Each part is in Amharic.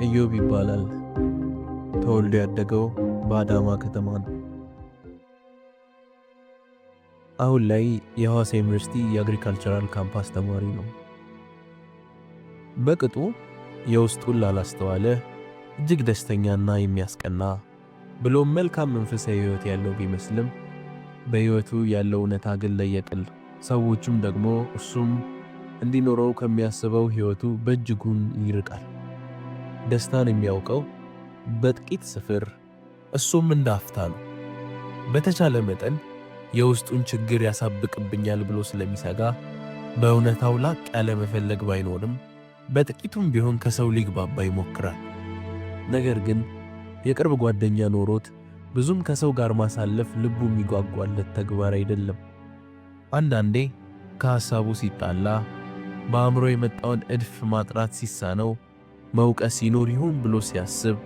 ኢዮብ ይባላል። ተወልዶ ያደገው በአዳማ ከተማ ነው። አሁን ላይ የሐዋሳ ዩኒቨርሲቲ የአግሪካልቸራል ካምፓስ ተማሪ ነው። በቅጡ የውስጡን ላላስተዋለ እጅግ ደስተኛና የሚያስቀና ብሎም መልካም መንፈሳዊ ሕይወት ያለው ቢመስልም በሕይወቱ ያለው እውነታ ግን ለየቅል፣ ሰዎችም ደግሞ እሱም እንዲኖረው ከሚያስበው ሕይወቱ በእጅጉን ይርቃል። ደስታን የሚያውቀው በጥቂት ስፍር፣ እሱም እንደ አፍታ ነው። በተቻለ መጠን የውስጡን ችግር ያሳብቅብኛል ብሎ ስለሚሰጋ በእውነታው ላቅ ያለ መፈለግ ባይኖርም በጥቂቱም ቢሆን ከሰው ሊግባባ ይሞክራል። ነገር ግን የቅርብ ጓደኛ ኖሮት ብዙም ከሰው ጋር ማሳለፍ ልቡ የሚጓጓለት ተግባር አይደለም። አንዳንዴ ከሐሳቡ ሲጣላ፣ በአእምሮ የመጣውን እድፍ ማጥራት ሲሳነው፣ መውቀስ ይኖር ይሆን ብሎ ሲያስብ፣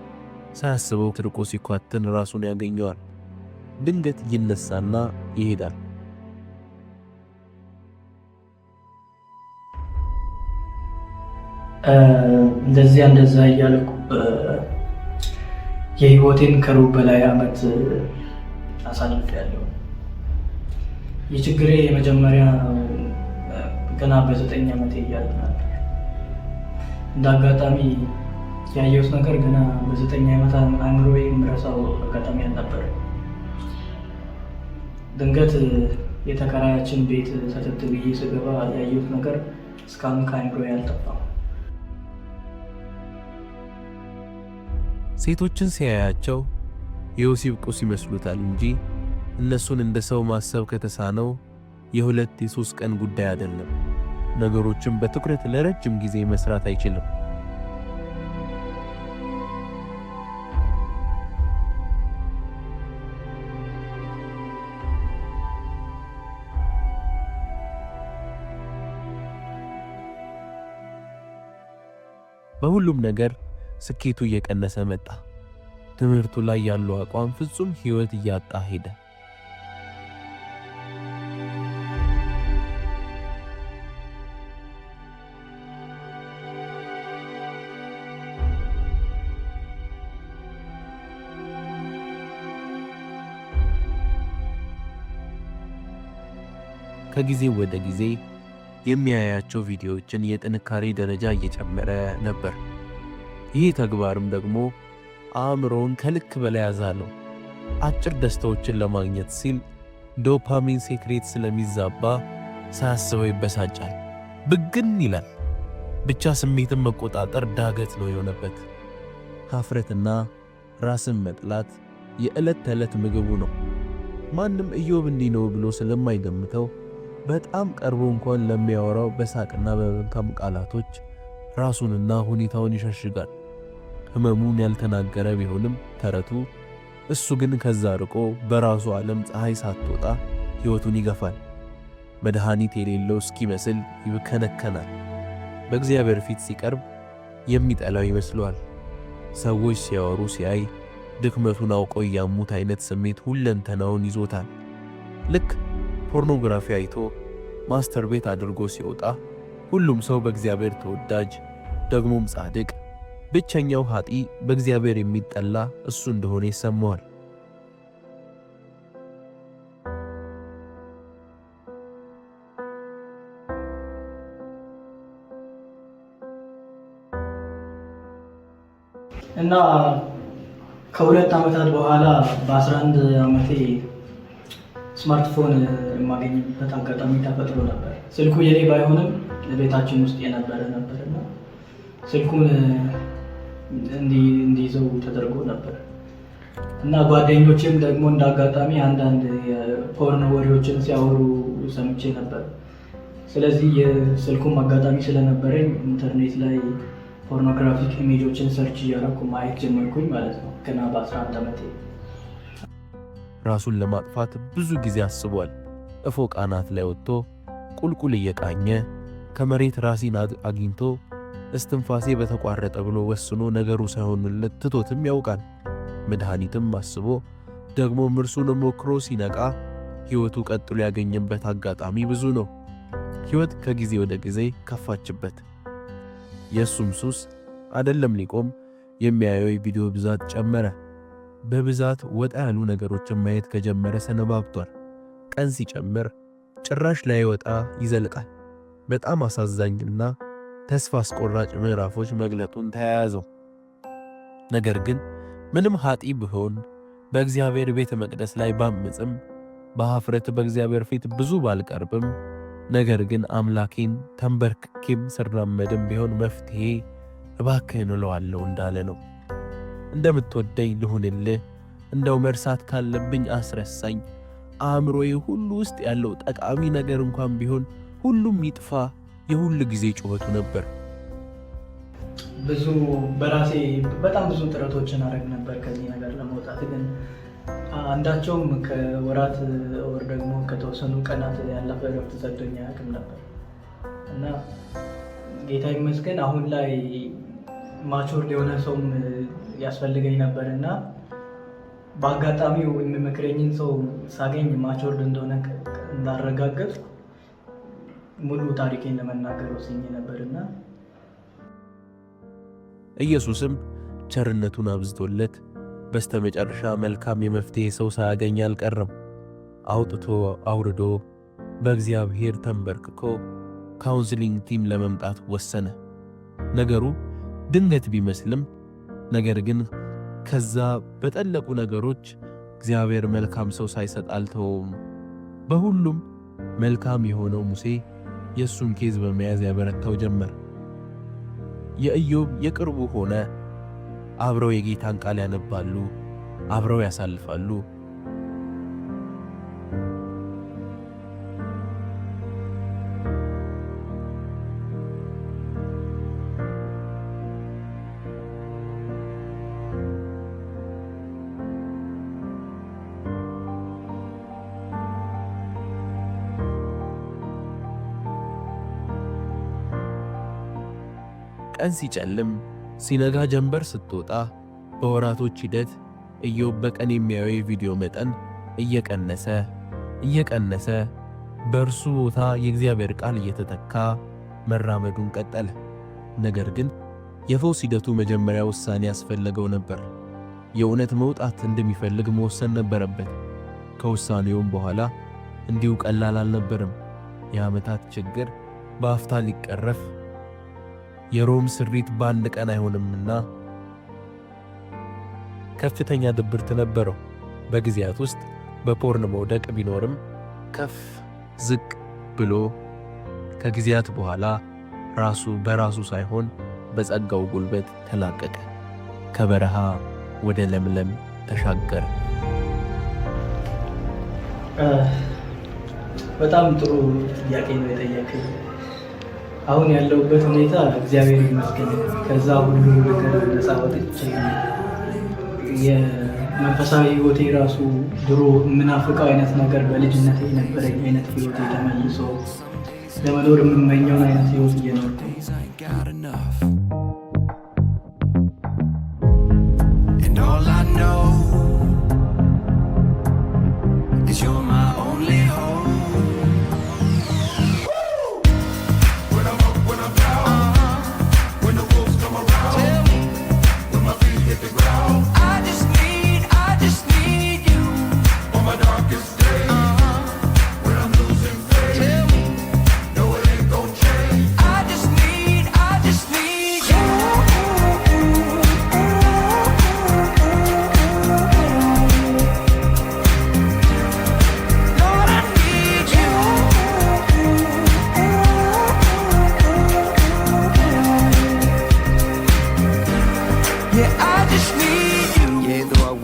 ሳያስበው ትርቆ ሲኳትን ራሱን ያገኘዋል። ድንገት ይነሳና ይሄዳል። እንደዛ እያልኩ የህይወቴን ከሩብ በላይ ዓመት አሳልፌያለሁ። የችግሬ የመጀመሪያ ገና በ9 ዓመቴ እያለሁ ነበር። እንደ አጋጣሚ ያየሁት ነገር ገና በ9 ዓመት አእምሮዬ የምረሳው አጋጣሚ አልነበረ። ድንገት የተከራያችን ቤት ሰተት ብዬ ስገባ ያየሁት ነገር እስካሁን ከአእምሮዬ አልጠፋም። ሴቶችን ሲያያቸው የወሲብ ቁስ ይመስሉታል እንጂ እነሱን እንደ ሰው ማሰብ ከተሳነው የ2-3 ቀን ጉዳይ አይደለም። ነገሮችን በትኩረት ለረጅም ጊዜ መስራት አይችልም። በሁሉም ነገር ስኬቱ እየቀነሰ መጣ። ትምህርቱ ላይ ያለው አቋም ፍጹም ሕይወት እያጣ ሄደ። ከጊዜ ወደ ጊዜ የሚያያቸው ቪዲዮዎችን የጥንካሬ ደረጃ እየጨመረ ነበር። ይህ ተግባርም ደግሞ አእምሮውን ከልክ በላይ ያዛለው። አጭር ደስታዎችን ለማግኘት ሲል ዶፓሚን ሴክሬት ስለሚዛባ ሳያስበው ይበሳጫል፣ ብግን ይላል። ብቻ ስሜትን መቆጣጠር ዳገት ነው የሆነበት። ሀፍረትና ራስን መጥላት የዕለት ተዕለት ምግቡ ነው። ማንም ኢዮብ እንዲህ ነው ብሎ ስለማይገምተው በጣም ቀርቦ እንኳን ለሚያወራው በሳቅና በመልካም ቃላቶች ራሱንና ሁኔታውን ይሸሽጋል። ህመሙን ያልተናገረ ቢሆንም ተረቱ እሱ ግን ከዛ ርቆ በራሱ ዓለም ፀሐይ ሳትወጣ ሕይወቱን ይገፋል። መድኃኒት የሌለው እስኪመስል ይብከነከናል። በእግዚአብሔር ፊት ሲቀርብ የሚጠላው ይመስለዋል። ሰዎች ሲያወሩ ሲያይ ድክመቱን አውቀው ያሙት አይነት ስሜት ሁለንተናውን ይዞታል። ልክ ፖርኖግራፊ አይቶ ማስተር ቤት አድርጎ ሲወጣ ሁሉም ሰው በእግዚአብሔር ተወዳጅ ደግሞም ጻድቅ፣ ብቸኛው ኃጢ በእግዚአብሔር የሚጠላ እሱ እንደሆነ ይሰማዋል። እና ከ2 ዓመታት በኋላ በ11 ዓመቴ ስማርትፎን የማገኝበት አጋጣሚ ተፈጥሮ ነበር። ስልኩ የኔ ባይሆንም ቤታችን ውስጥ የነበረ ነበርና ስልኩን እንዲይዘው ተደርጎ ነበር። እና ጓደኞቼም ደግሞ እንዳጋጣሚ አንዳንድ የፖርን ወሬዎችን ሲያወሩ ሰምቼ ነበር። ስለዚህ የስልኩም አጋጣሚ ስለነበረኝ ኢንተርኔት ላይ ፖርኖግራፊክ ኢሜጆችን ሰርች እያደረኩ ማየት ጀመርኩኝ ማለት ነው። ገና በ11 ዓመቴ ራሱን ለማጥፋት ብዙ ጊዜ አስቧል። እፎቅ አናት ላይ ወጥቶ ቁልቁል እየቃኘ ከመሬት ራሲን አግኝቶ እስትንፋሴ በተቋረጠ ብሎ ወስኖ ነገሩ ሳይሆንለት ትቶትም ያውቃል። መድኃኒትም አስቦ ደግሞ ምርሱን ሞክሮ ሲነቃ ሕይወቱ ቀጥሎ ያገኘበት አጋጣሚ ብዙ ነው። ሕይወት ከጊዜ ወደ ጊዜ ከፋችበት። የእሱም ሱስ አይደለም ሊቆም፣ የሚያየው የቪዲዮ ብዛት ጨመረ። በብዛት ወጣ ያሉ ነገሮችን ማየት ከጀመረ ሰነባብቷል። ቀን ሲጨምር ጭራሽ ላይ ወጣ ይዘልቃል። በጣም አሳዛኝና ተስፋ አስቆራጭ ምዕራፎች መግለጡን ተያያዘው። ነገር ግን ምንም ኃጢ ብሆን በእግዚአብሔር ቤተ መቅደስ ላይ ባምፅም በኀፍረት በእግዚአብሔር ፊት ብዙ ባልቀርብም ነገር ግን አምላኬን ተንበርክኬም ስራመድም ቢሆን መፍትሄ እባክህን እለዋለሁ እንዳለ ነው። እንደምትወደኝ ልሁንልህ፣ እንደው መርሳት ካለብኝ አስረሳኝ፣ አእምሮዬ ሁሉ ውስጥ ያለው ጠቃሚ ነገር እንኳን ቢሆን ሁሉም ይጥፋ የሁሉ ጊዜ ጩኸቱ ነበር። ብዙ በራሴ በጣም ብዙ ጥረቶችን አደረግ ነበር ከዚህ ነገር ለመውጣት፣ ግን አንዳቸውም ከወራት ወር ደግሞ ከተወሰኑ ቀናት ያለፈ ረፍት ሰጥቶኝ አያውቅም ነበር እና ጌታ ይመስገን አሁን ላይ ማቹርድ የሆነ ሰውም ያስፈልገኝ ነበር እና በአጋጣሚው የሚመክረኝን ሰው ሳገኝ ማቹርድ እንደሆነ እንዳረጋገጥ ሙሉ ታሪኬን ለመናገር ወስኜ ነበርና ኢየሱስም ቸርነቱን አብዝቶለት በስተመጨረሻ መልካም የመፍትሄ ሰው ሳያገኝ አልቀረም። አውጥቶ አውርዶ በእግዚአብሔር ተንበርክኮ ካውንስሊንግ ቲም ለመምጣት ወሰነ። ነገሩ ድንገት ቢመስልም ነገር ግን ከዛ በጠለቁ ነገሮች እግዚአብሔር መልካም ሰው ሳይሰጥ አልተወውም። በሁሉም መልካም የሆነው ሙሴ የእሱን ኬዝ በመያዝ ያበረታው ጀመር። የኢዮብ የቅርቡ ሆነ። አብረው የጌታን ቃል ያነባሉ፣ አብረው ያሳልፋሉ። ቀን ሲጨልም ሲነጋ ጀንበር ስትወጣ በወራቶች ሂደት ኢዮብ በቀን የሚያየው የቪዲዮ መጠን እየቀነሰ በእርሱ ቦታ የእግዚአብሔር ቃል እየተተካ መራመዱን ቀጠለ። ነገር ግን የፈውስ ሂደቱ መጀመሪያ ውሳኔ ያስፈለገው ነበር። የእውነት መውጣት እንደሚፈልግ መወሰን ነበረበት። ከውሳኔውም በኋላ እንዲሁ ቀላል አልነበረም። የዓመታት ችግር በአፍታ ሊቀረፍ የሮም ስሪት በአንድ ቀን አይሆንምና ከፍተኛ ድብርት ነበረው። በጊዜያት ውስጥ በፖርን መውደቅ ቢኖርም ከፍ ዝቅ ብሎ ከጊዜያት በኋላ ራሱ በራሱ ሳይሆን በጸጋው ጉልበት ተላቀቀ። ከበረሃ ወደ ለምለም ተሻገረ። በጣም ጥሩ ጥያቄ ነው የጠየቀኝ። አሁን ያለውበት ሁኔታ እግዚአብሔር ይመስገን ከዛ ሁሉ ነገር ነፃ ወጥቼ የመንፈሳዊ ሕይወቴ ራሱ ድሮ የምናፍቀው አይነት ነገር በልጅነቴ የነበረኝ አይነት ሕይወቴ ተመልሶ ለመኖር የምመኘውን አይነት ሕይወት እየኖርኩ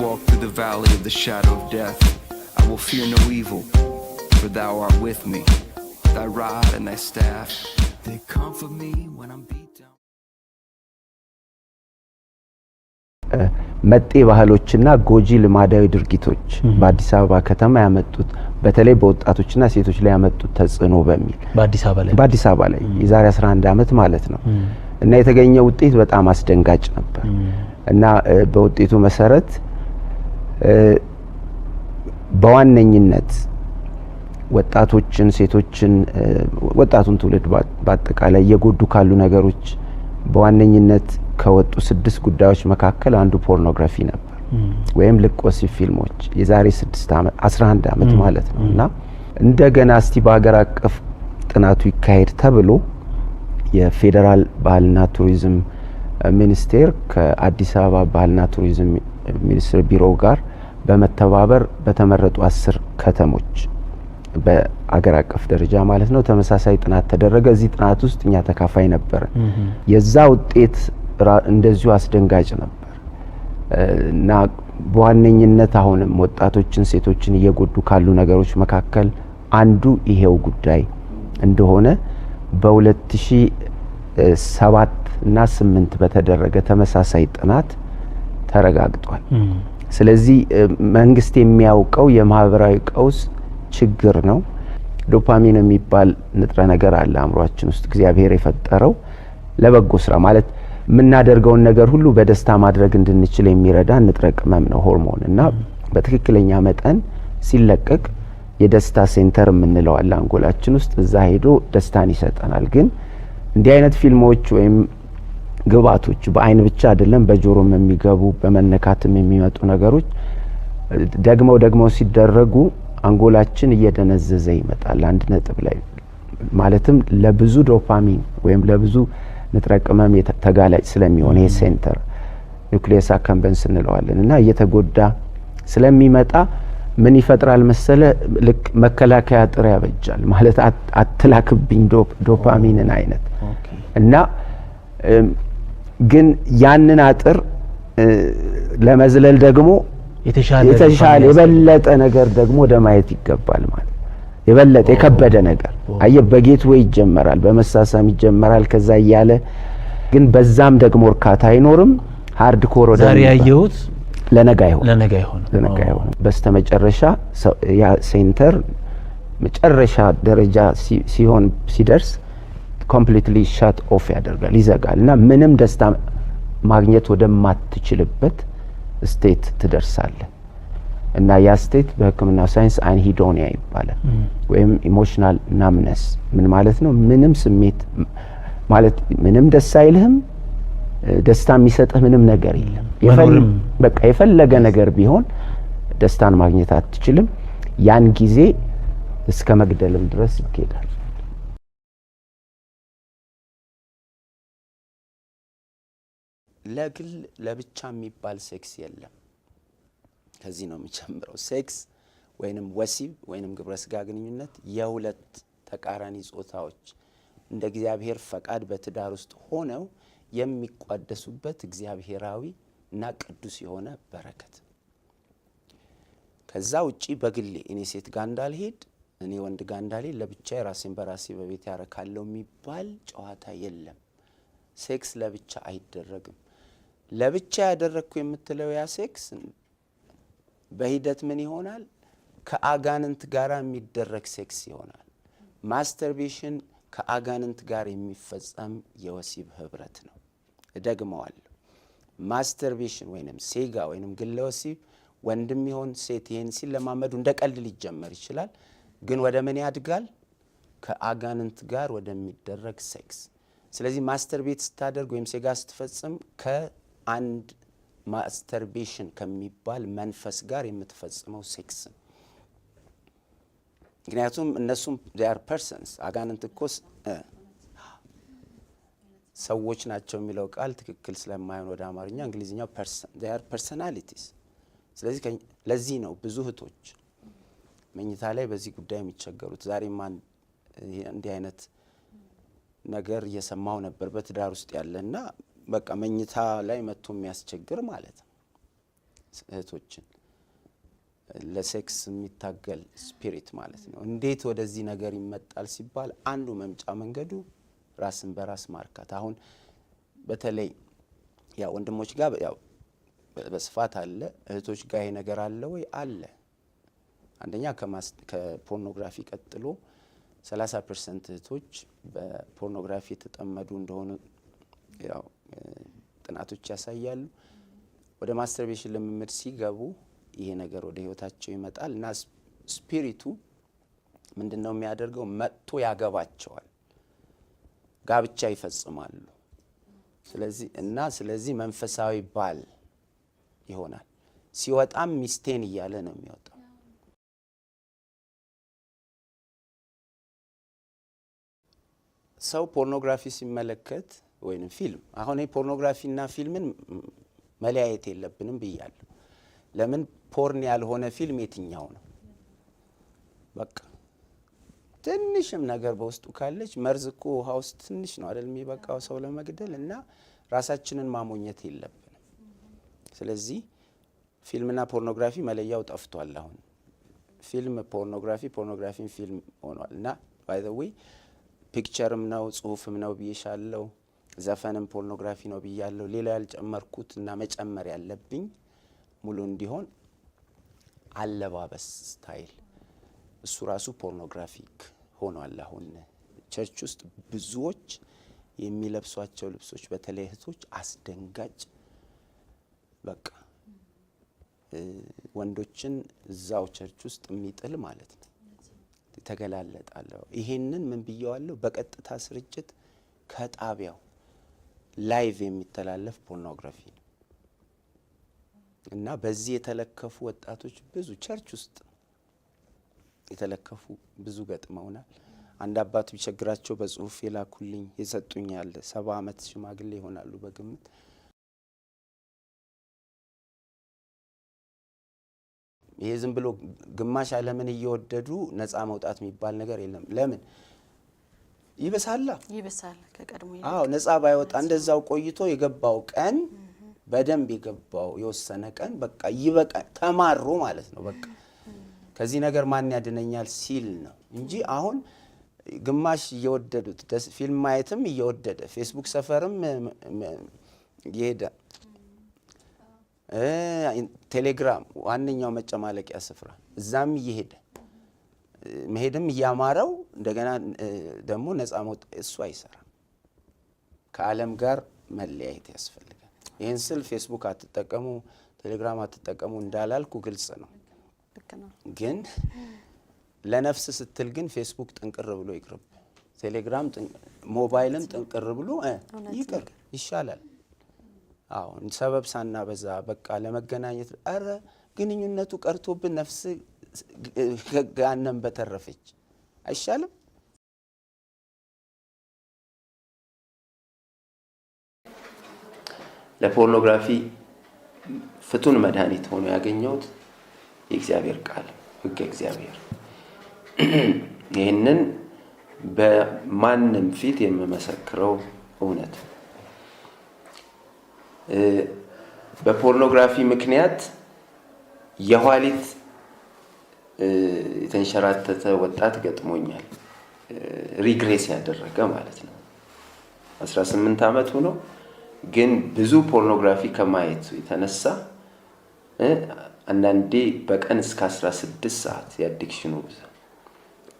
walk through the valley of the shadow of death, I will fear no evil, for thou art with me. Thy rod and thy staff, they comfort me when I'm beat down. መጤ ባህሎችና ጎጂ ልማዳዊ ድርጊቶች በአዲስ አበባ ከተማ ያመጡት በተለይ በወጣቶችና ሴቶች ላይ ያመጡት ተጽዕኖ በሚል በአዲስ አበባ ላይ የዛሬ 11 አመት ማለት ነው እና የተገኘው ውጤት በጣም አስደንጋጭ ነበር እና በውጤቱ መሰረት በዋነኝነት ወጣቶችን ሴቶችን ወጣቱን ትውልድ በአጠቃላይ የጎዱ ካሉ ነገሮች በዋነኝነት ከወጡ 6 ጉዳዮች መካከል አንዱ ፖርኖግራፊ ነበር ወይም ልቆሲ ፊልሞች የዛሬ 11 አመት ማለት ነውና እንደገና እስቲ በአገር አቀፍ ጥናቱ ይካሄድ ተብሎ የፌደራል ባህልና ቱሪዝም ሚኒስቴር ከአዲስ አበባ ባህልና ቱሪዝም ሚኒስቴር ቢሮ ጋር በመተባበር በተመረጡ 10 ከተሞች በአገር አቀፍ ደረጃ ማለት ነው ተመሳሳይ ጥናት ተደረገ እዚህ ጥናት ውስጥ እኛ ተካፋይ ነበር የዛ ውጤት እንደዚሁ አስደንጋጭ ነበር እና በዋነኝነት አሁንም ወጣቶችን ሴቶችን እየጎዱ ካሉ ነገሮች መካከል አንዱ ይሄው ጉዳይ እንደሆነ በ2007 እና 8 በተደረገ ተመሳሳይ ጥናት ተረጋግጧል ስለዚህ መንግስት የሚያውቀው የማህበራዊ ቀውስ ችግር ነው ዶፓሚን የሚባል ንጥረ ነገር አለ አእምሮአችን ውስጥ እግዚአብሔር የፈጠረው ለበጎ ስራ ማለት ምናደርገውን ነገር ሁሉ በደስታ ማድረግ እንድንችል የሚረዳ ንጥረ ቅመም ነው ሆርሞን እና በትክክለኛ መጠን ሲለቀቅ የደስታ ሴንተር የምንለው አለ አንጎላችን ውስጥ እዛ ሄዶ ደስታን ይሰጠናል ግን እንዲህ አይነት ፊልሞች ወይም ግባቶች በአይን ብቻ አይደለም በጆሮም የሚገቡ በመነካትም የሚመጡ ነገሮች ደግሞ ሲደረጉ አንጎላችን እየደነዘዘ ይመጣል አንድ ነጥብ ላይ ማለትም ለብዙ ዶፓሚን ወይም ለብዙ ንጥረ ቅመም ተጋላጭ ስለሚሆን ይሄ ሴንተር ኒውክሊየስ አካምበንስ እንለዋለን እና እየተጎዳ ስለሚመጣ ምን ይፈጥራል መሰለ ልክ መከላከያ ጥሪ ያበጃል ማለት አትላክብኝ ዶፓሚንን አይነት እና ግን ያንን አጥር ለመዝለል ደግሞ የተሻለ የበለጠ ነገር ደግሞ ወደ ማየት ይገባል ማለት የበለጠ የከበደ ነገር አየ በጌትዌይ ይጀመራል በመሳሳም ይጀመራል ከዛ ያለ ግን በዛም ደግሞ እርካታ አይኖርም ሃርድኮር ወደ ዛሬ ያየሁት ለነገ አይሆን በስተመጨረሻ ያ ሴንተር መጨረሻ ደረጃ ሲሆን ሲደርስ ኮምፕሊትሊ ሻት ኦፍ ያደርጋል ይዘጋልና ምንም ደስታ ማግኘት ወደማትችልበት ስቴት ትደርሳለህ እና ያ ስቴት በህክምና ሳይንስ አንሂዶኒያ ይባላል ወይም ኢሞሽናል ናምነስ ምን ማለት ነው ምንም ስሜት ማለት ምንም ደስ አይልህም ደስታ የሚሰጥህ ምንም ነገር የለም በቃ የፈለገ ነገር ቢሆን ደስታን ማግኘት አትችልም ያን ጊዜ እስከ መግደልም ድረስ ይኬዳል ለግል ለብቻ የሚባል ሴክስ የለም ከዚህ ነው የሚጀምረው ሴክስ ወይንም ወሲብ ወይንም ግብረ ስጋ ግንኙነት የሁለት ተቃራኒ ጾታዎች እንደ እግዚአብሔር ፈቃድ በትዳር ውስጥ ሆነው የሚቋደሱበት እግዚአብሔራዊ እና ቅዱስ የሆነ በረከት ከዛ ውጪ በግሌ እኔ ሴት ጋር እንዳልሄድ እኔ ወንድ ጋር እንዳልሄድ ለብቻ ራሴን በራሴ በቤት ያረካለው የሚባል ጨዋታ የለም ሴክስ ለብቻ አይደረግም ለብቻ ያደረኩ የምትለው ያ ሴክስ በሂደት ምን ይሆናል ከአጋንንት ጋር የሚደረግ ሴክስ ይሆናል ማስተርቤሽን ከአጋንንት ጋር የሚፈጸም የወሲብ ህብረት ነው እደግመዋለሁ ማስተርቤሽን ወይንም ሴጋ ወይንም ግለ ወሲብ ወንድም ይሁን ሴት ይሄን ሲለማመዱ እንደ ቀልድ ሊጀመር ይችላል ግን ወደ ምን ያድጋል ከአጋንንት ጋር ወደሚደረግ ሴክስ ስለዚህ ማስተርቤት ስታደርግ ወይም ሴጋ ስትፈጽም ከአንድ ማስተርቤሽን ከሚባል መንፈስ ጋር የምትፈጽመው ሴክስ ምክንያቱም እነሱም they are persons አጋንንት እኮ ሰዎች ናቸው የሚለው ቃል ትክክል ስለማይሆን ወደ አማርኛ እንግሊዝኛው person they are personalities ስለዚህ ለዚህ ነው ብዙ ህቶች መኝታ ላይ በዚህ ጉዳይ የሚቸገሩት ዛሬማ እንዲህ አይነት ነገር እየሰማው ነበር በትዳር ውስጥ ያለና በቃ መኝታ ላይ መጥቶ የሚያስቸግር ማለት ነው እህቶችን ለሴክስ የሚታገል ስፒሪት ማለት ነው። እንዴት ወደዚህ ነገር ይመጣል ሲባል አንዱ መምጫ መንገዱ ራስን በራስ ማርካት። አሁን በተለይ ያው ወንድሞች ጋር ያው በስፋት አለ፣ እህቶች ጋር ይሄ ነገር አለ ወይ? አለ። አንደኛ ከፖርኖግራፊ ቀጥሎ 30% እህቶች በፖርኖግራፊ የተጠመዱ እንደሆኑ ያው ጥናቶች ያሳያሉ። ወደ ማስተርቤሽን ልምምድ ሲገቡ ይሄ ነገር ወደ ህይወታቸው ይመጣል እና ስፒሪቱ ምንድነው የሚያደርገው? መጥቶ ያገባቸዋል፣ ጋብቻ ይፈጽማሉ። ስለዚህ መንፈሳዊ ባል ይሆናል። ሲወጣም ሚስቴን እያለ ነው የሚወጣው። ሰው ፖርኖግራፊ ሲመለከት ወይንም ፊልም አሁን ፖርኖግራፊና ፊልምን መለያየት የለብንም ብያለሁ። ለምን ፖርን ያልሆነ ፊልም የትኛው ነው? በቃ ትንሽም ነገር በውስጡ ካለች መርዝ እኮ ውሃ ውስጥ ትንሽ ነው አይደል የሚበቃው ሰው ለመግደል እና ራሳችንን ማሞኘት የለብንም። ስለዚህ ፊልምና ፖርኖግራፊ መለያው ጠፍቷል። አሁን ፊልም ፖርኖግራፊን ፊልም ሆኗል እና ባይ ዘ ዌይ ፒክቸርም ነው ጽሁፍም ነው ብዬሻለሁ፣ ዘፈንም ፖርኖግራፊ ነው ብያለሁ። ሌላ ያልጨመርኩት እና መጨመር ያለብኝ ሙሉ እንዲሆን አለባበስ ስታይል እሱ ራሱ ፖርኖግራፊክ ሆኗል። አሁን ቸርች ውስጥ ብዙዎች የሚለብሷቸው ልብሶች በተለይ እህቶች አስደንጋጭ በቃ ወንዶችን እዛው ቸርች ውስጥ የሚጥል ማለት ነው። ተገላለጣለሁ። ይሄንን ምን ብየዋለሁ? በቀጥታ ስርጭት ከጣቢያው ላይቭ የሚተላለፍ ፖርኖግራፊ ነው እና በዚህ የተለከፉ ወጣቶች ብዙ ቸርች ውስጥ የተለከፉ ብዙ ገጥመውናል። አንድ አባት ቢቸግራቸው በጽሁፍ የላኩልኝ የሰጡኛል። 70 ዓመት ሽማግሌ ይሆናሉ በግምት። ይሄ ዝም ብሎ ግማሽ ዓለምን እየወደዱ ነፃ መውጣት የሚባል ነገር የለም። ለምን ይበሳል ከቀድሞ ይልቅ። አዎ ነፃ ባይወጣ እንደዛው ቆይቶ የገባው ቀን በደንብ የገባው የወሰነ ቀን በቃ ይበቃ ተማሩ ማለት ነው። በቃ ከዚህ ነገር ማን ያድነኛል ሲል ነው እንጂ አሁን ግማሽ እየወደዱት ፊልም ማየትም እየወደደ ፌስቡክ ሰፈርም ይሄዳ ቴሌግራም ዋንኛው መጨማለቂያ ስፍራ እዛም ይሄደ መሄድም ያማረው እንደገና ደግሞ ነፃ መውጣት እሱ አይሰራም። ከዓለም ጋር መለያየት ያስፈልጋል። ይሄን ስል ፌስቡክ አትጠቀሙ ቴሌግራም አትጠቀሙ እንዳላልኩ ግልጽ ነው። ግን ለነፍስ ስትል ግን ፌስቡክ ጥንቅር ብሎ ይቅርብ፣ ቴሌግራም ሞባይልም ጥንቅር ብሎ ይቅር ይሻላል። አዎ ሰበብ ሳናበዛ በቃ ለመገናኘት አረ ግንኙነቱ ቀርቶብን ነፍስ ገሃነም በተረፈች አይሻልም? ለፖርኖግራፊ ፍቱን መድኃኒት ሆኖ ያገኘሁት የእግዚአብሔር ቃል ሕገ እግዚአብሔር። ይህንን በማንም ፊት የምመሰክረው እውነት። በፖርኖግራፊ ምክንያት የኋሊት የተንሸራተተ ወጣት ገጥሞኛል። ሪግሬስ ያደረገ ማለት ነው። 18 ዓመቱ ነው። ግን ብዙ ፖርኖግራፊ ከማየቱ የተነሳ አንዳንዴ በቀን እስከ 16 ሰዓት የአዲክሽኑ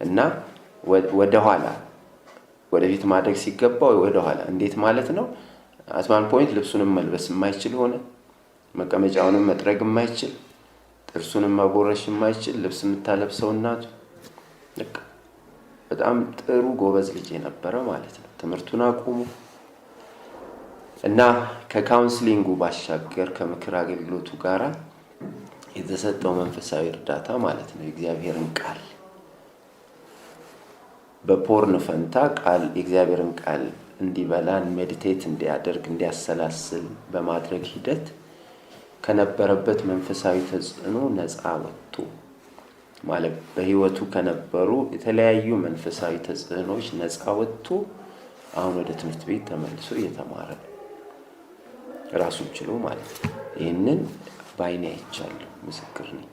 እና ወደ ኋላ ወደፊት ማድረግ ሲገባው ወደ ኋላ እንዴት ማለት ነው? አትዋን ፖይንት ልብሱንም መልበስ የማይችል ሆነ፣ መቀመጫውንም መጥረግ የማይችል፣ ጥርሱንም መቦረሽ የማይችል፣ ልብስ የምታለብሰው እናቱ በጣም ጥሩ ጎበዝ ልጅ የነበረ ማለት ነው። ትምህርቱን አቁሙ እና ከካውንስሊንጉ ባሻገር ከምክር አገልግሎቱ ጋራ የተሰጠው መንፈሳዊ እርዳታ ማለት ነው የእግዚአብሔርን ቃል በፖርን ፈንታ ቃል የእግዚአብሔርን ቃል እንዲበላን ሜዲቴት እንዲያደርግ እንዲያሰላስል በማድረግ ሂደት ከነበረበት መንፈሳዊ ተጽዕኖ ነፃ ወጥቶ ማለት በህይወቱ ከነበሩ የተለያዩ መንፈሳዊ ተጽዕኖች ነፃ ወጥቶ አሁን ወደ ትምህርት ቤት ተመልሶ እየተማረ ራሱን ችሎ ማለት ነው። ይህንን በዓይኔ አይቻለሁ፣ ምስክር ነኝ።